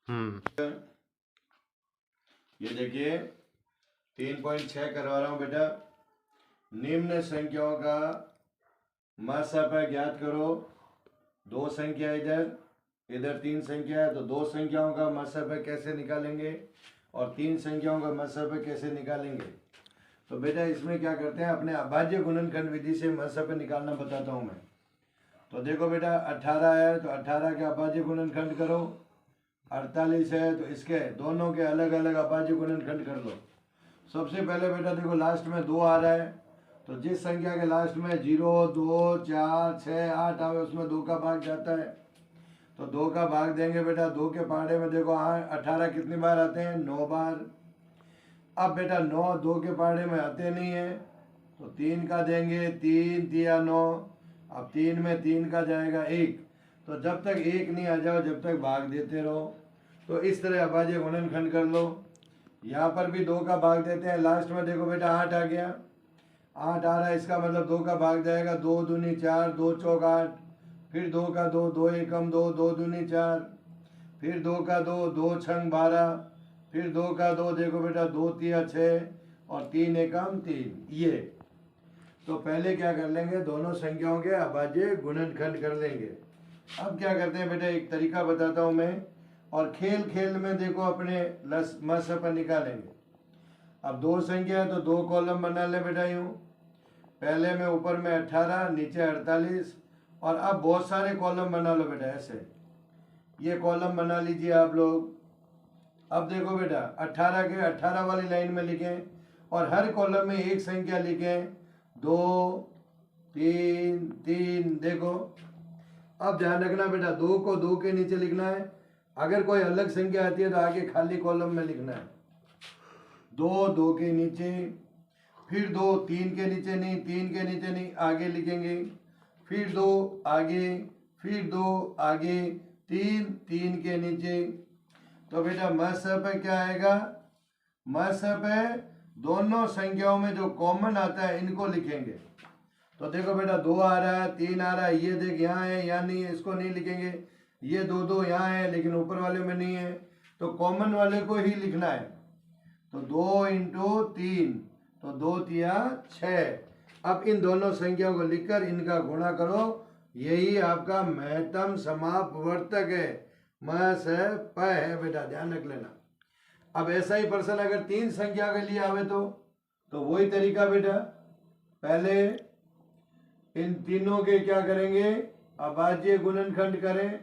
ये देखिए 3.6 करवा रहा हूँ बेटा। निम्न संख्याओं का मासापा ज्ञात करो। दो संख्या इधर, इधर तीन संख्या है, तो दो संख्याओं का मासापा कैसे निकालेंगे और तीन संख्याओं का मासापा कैसे निकालेंगे। तो बेटा इसमें क्या करते हैं, अपने अभाज्य गुणनखंड विधि से मासापा निकालना बताता हूँ मैं। तो देखो बेटा 18 है तो 18 के अभाज्य गुणनखंड करो। 48 है तो इसके दोनों के अलग अलग अभाज्य गुणनखंड कर लो। सबसे पहले बेटा देखो लास्ट में 2 आ रहा है, तो जिस संख्या के लास्ट में 0, 2, 4, 6, 8 आवे उसमें 2 का भाग जाता है। तो 2 का भाग देंगे बेटा। 2 के पहाड़े में देखो 18 कितनी बार आते हैं, 9 बार। अब बेटा 9 2 के पहाड़े में आते नहीं है, तो 3 का देंगे। 3 तिया 9। अब 3 में 3 का जाएगा 1। तो जब तक 1 नहीं आ जाओ जब तक भाग देते रहो। तो इस तरह अभाज्य गुणनखंड कर लो। यहाँ पर भी 2 का भाग देते हैं। लास्ट में देखो बेटा 8 आ गया। 8 आ रहा है, इसका मतलब 2 का भाग जाएगा। 2 दूनी 4, 2 चौक 8, फिर 2 का 2, 2 एकम 2, 2 दूनी 4, फिर 2 का 2, 2 छंग 12, फिर 2 का 2 देखो बेटा 2 तिया 6 और 3 एकम 3। ये तो पहले क्या कर लेंगे, दोनों संख्याओं के अभाज्य गुणनखंड कर लेंगे। अब क्या करते हैं बेटा, एक तरीका बताता हूँ मैं, और खेल खेल में देखो अपने मासापा निकालेंगे। अब 2 संख्या है तो 2 कॉलम बना ले बेटा यूं। पहले में ऊपर में 18, नीचे 48, और अब बहुत सारे कॉलम बना लो बेटा ऐसे। ये कॉलम बना लीजिए आप लोग। अब देखो बेटा 18 के 18 वाली लाइन में लिखें और हर कॉलम में एक संख्या लिखें। 2, 3, 3 देखो। अब ध्यान रखना बेटा 2 को 2 के नीचे लिखना है। अगर कोई अलग संख्या आती है तो आगे खाली कॉलम में लिखना है। 2 2 के नीचे, फिर 2 3 के नीचे नहीं, 3 के नीचे नहीं, आगे लिखेंगे। फिर 2 आगे, फिर 2 आगे, 3 3 के नीचे। तो बेटा मासापा क्या आएगा, मासापा दोनों संख्याओं में जो कॉमन आता है इनको लिखेंगे। तो देखो बेटा 2 आ रहा है, 3 आ रहा है, ये देख यहाँ है यहाँ नहीं है, इसको नहीं लिखेंगे। ये 2 2 यहाँ है लेकिन ऊपर वाले में नहीं है, तो कॉमन वाले को ही लिखना है। तो 2 इंटू 3, तो 2 तिया 6। अब इन दोनों संख्याओं को लिखकर इनका गुणा करो। यही आपका महत्तम समापवर्तक है, मासापा है बेटा, ध्यान रख लेना। अब ऐसा ही प्रश्न अगर 3 संख्या के लिए आवे तो वही तरीका बेटा। पहले इन तीनों के क्या करेंगे, अभाज्य गुणनखंड करें।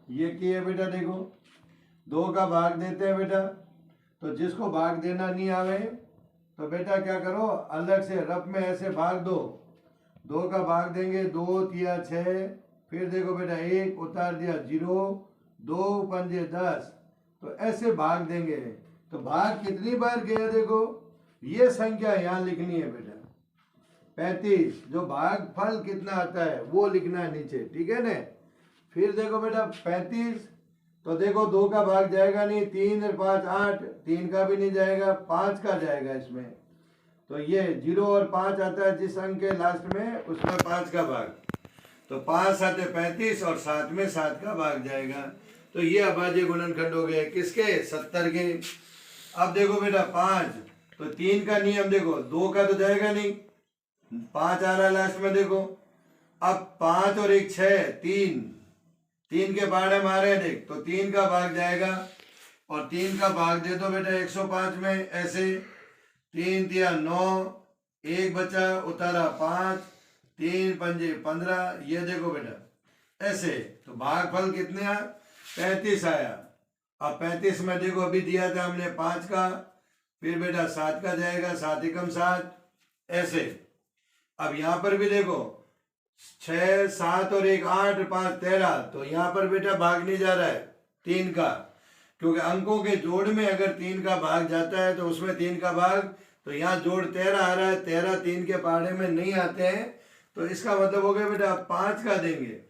ये किए बेटा देखो 2 का भाग देते हैं बेटा। तो जिसको भाग देना नहीं आवे तो बेटा क्या करो, अलग से रफ में ऐसे भाग दो। 2 का भाग देंगे, 2 तिया 6, फिर देखो बेटा 1 उतार दिया 0, 2 पंजे 10, तो ऐसे भाग देंगे। तो भाग कितनी बार गया देखो, ये संख्या यहाँ लिखनी है बेटा 35। जो भाग फल कितना आता है वो लिखना है नीचे, ठीक है ना। फिर देखो बेटा 35, तो देखो 2 का भाग जाएगा नहीं, 3 और 5 8, 3 का भी नहीं जाएगा, 5 का जाएगा इसमें। तो ये 0 और 5 आता है जिस अंक के लास्ट में, उसमें 5 का भाग। तो 5 साते 35 और 7 में 7 का भाग जाएगा। तो ये अभाज्य गुणनखंड हो गए किसके, 70 के। अब देखो बेटा 5, तो 3 का नियम देखो, 2 का तो जाएगा नहीं, 5 आ रहा है लास्ट में देखो। अब 5 और 1 6, 3 के बारे में आ रहे हैं देख, तो 3 का भाग जाएगा और 3 का भाग दे दो बेटा 105 में ऐसे। 3 तिया 9, 1 बचा उतारा 5, 3 पंजे 15, ये देखो बेटा ऐसे। तो भागफल कितने आया, 35 आया। अब 35 में देखो अभी दिया था हमने 5 का, फिर बेटा 7 का जाएगा, 7 एकम 7 ऐसे। अब यहाँ पर भी देखो 6 7 और 1 8 5 13, तो यहाँ पर बेटा भाग नहीं जा रहा है 3 का, क्योंकि अंकों के जोड़ में अगर 3 का भाग जाता है तो उसमें 3 का भाग, तो यहाँ जोड़ 13 आ रहा है, 13 3 के पहाड़े में नहीं आते हैं। तो इसका मतलब हो गया बेटा 5 का देंगे,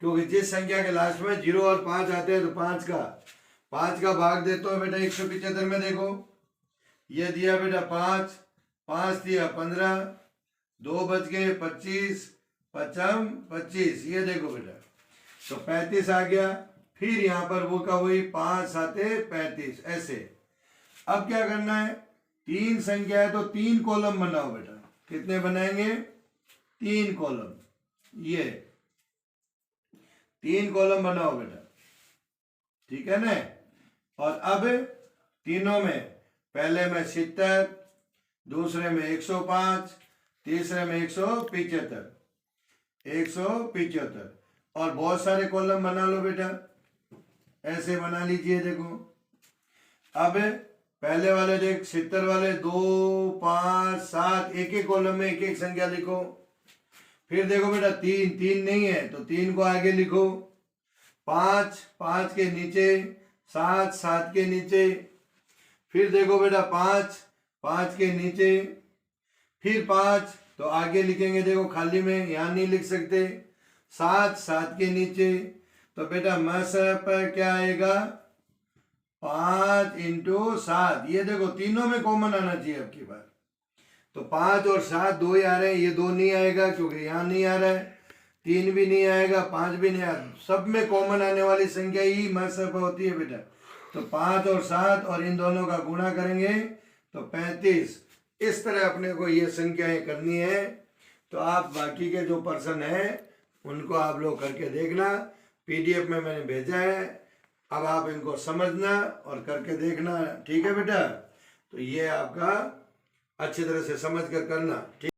क्योंकि जिस संख्या के लास्ट में 0 और 5 आते हैं तो 5 का भाग देते हो बेटा 175 में। देखो ये दिया बेटा 5, 5 दिया 15, 2 बच गए 25, 25, ये देखो बेटा। तो 35 आ गया। फिर यहाँ पर वो का वही 5 7 35 ऐसे। अब क्या करना है, 3 संख्या है तो 3 कॉलम बनाओ बेटा। कितने बनाएंगे, 3 कॉलम, ये 3 कॉलम बनाओ बेटा, ठीक है ना। और अब तीनों में, पहले में 70, दूसरे में 105, तीसरे में 175, 175 और बहुत सारे कॉलम बना लो बेटा, ऐसे बना लीजिए। देखो अब पहले वाले देख 70 वाले 2 5 7, एक एक कॉलम में एक एक संख्या लिखो। फिर देखो बेटा 3 3 नहीं है तो 3 को आगे लिखो, 5 5 के नीचे, 7 7 के नीचे, फिर देखो बेटा 5 5 के नीचे, फिर 5 तो आगे लिखेंगे, देखो खाली में यहाँ नहीं लिख सकते, 7 7 के नीचे। तो बेटा मसब पर क्या आएगा, 5 × 7, ये देखो तीनों में कॉमन आना चाहिए आपकी बार। तो 5 और 7 दो ही आ रहे हैं, ये 2 नहीं आएगा क्योंकि यहाँ नहीं आ रहा है, 3 भी नहीं आएगा, 5 भी नहीं आएगा, सब में कॉमन आने वाली संख्या ही मसब होती है बेटा। तो 5 और 7 और इन दोनों का गुणा करेंगे तो 35। इस तरह अपने को ये संख्याएं करनी है। तो आप बाकी के जो पर्सन हैं उनको आप लोग करके देखना, PDF में मैंने भेजा है, अब आप इनको समझना और करके देखना, ठीक है बेटा। तो ये आपका अच्छी तरह से समझ कर करना, ठीक।